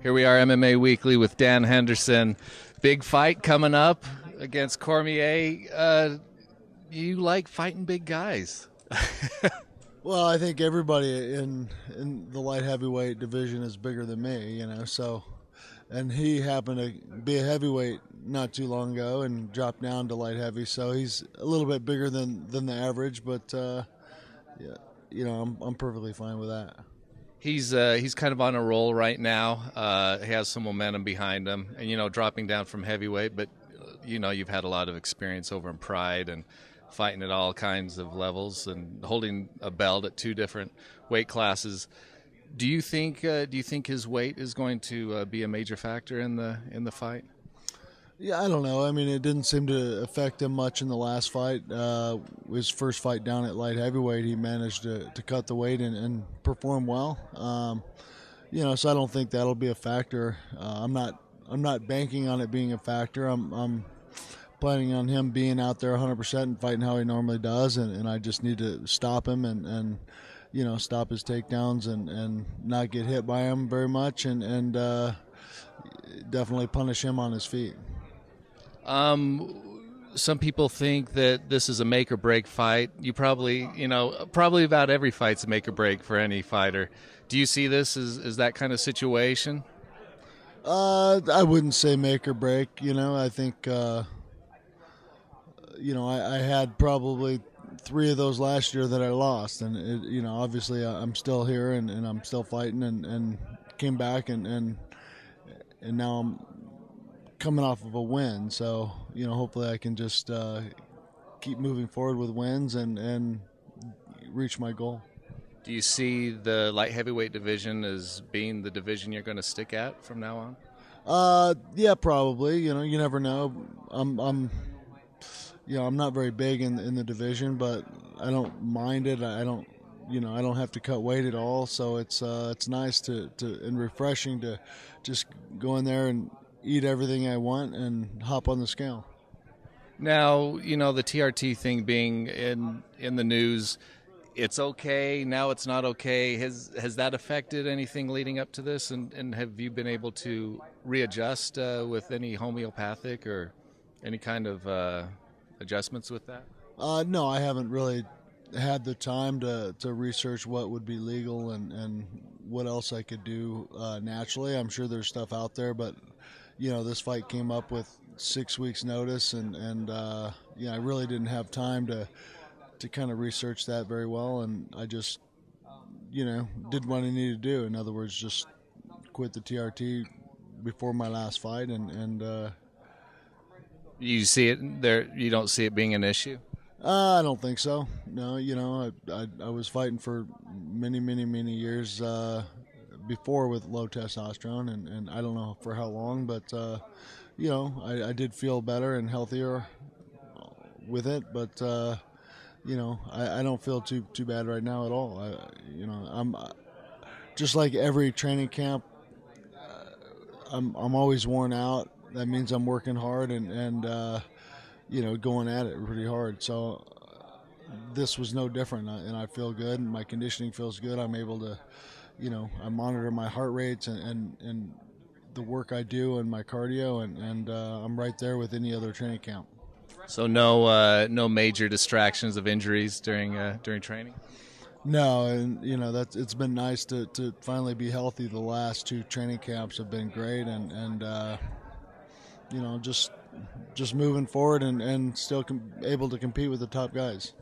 Here we are, MMA Weekly with Dan Henderson. Big fight coming up against Cormier. You like fighting big guys. Well, I think everybody in the light heavyweight division is bigger than me, so, and he happened to be a heavyweight not too long ago and dropped down to light heavy, so he's a little bit bigger than the average, but I'm perfectly fine with that. He's kind of on a roll right now. He has some momentum behind him, and dropping down from heavyweight, but you've had a lot of experience over in Pride and fighting at all kinds of levels and holding a belt at two different weight classes. Do you think his weight is going to be a major factor in the fight? Yeah, I don't know. I mean, it didn't seem to affect him much in the last fight. His first fight down at light heavyweight, he managed to cut the weight and perform well. So I don't think that'll be a factor. I'm not banking on it being a factor. I'm planning on him being out there 100% and fighting how he normally does, and I just need to stop him and stop his takedowns and not get hit by him very much and definitely punish him on his feet. Some people think that this is a make or break fight. You probably about every fight's a make or break for any fighter. Do you see this as that kind of situation? I wouldn't say make or break. I think I had probably 3 of those last year that I lost, and obviously I'm still here and I'm still fighting and came back and now I'm coming off of a win, so hopefully I can just keep moving forward with wins and reach my goal. Do you see the light heavyweight division as being the division you're going to stick at from now on? Yeah, probably. You never know. I'm not very big in the division, but I don't mind it. I don't have to cut weight at all, so it's nice to and refreshing to just go in there and eat everything I want and hop on the scale. Now, the TRT thing being in the news, it's okay, now it's not okay. Has that affected anything leading up to this, and have you been able to readjust with any homeopathic or any kind of adjustments with that? No, I haven't really had the time to research what would be legal and what else I could do naturally. I'm sure there's stuff out there, but this fight came up with 6 weeks notice, and I really didn't have time to kind of research that very well, and I just did what I needed to do. In other words, just quit the TRT before my last fight, and you see it there. You don't see it being an issue? I don't think so. No, I was fighting for many years before with low testosterone, and I don't know for how long, but I did feel better and healthier with it, but I don't feel too bad right now at all. I'm just like every training camp. I'm always worn out. That means I'm working hard and going at it pretty hard. So this was no different, and I feel good, and my conditioning feels good. I'm able to, I monitor my heart rates and the work I do and my cardio, and I'm right there with any other training camp. So no major distractions of injuries during training? No, and it's been nice to finally be healthy. The last 2 training camps have been great, and just moving forward and still able to compete with the top guys.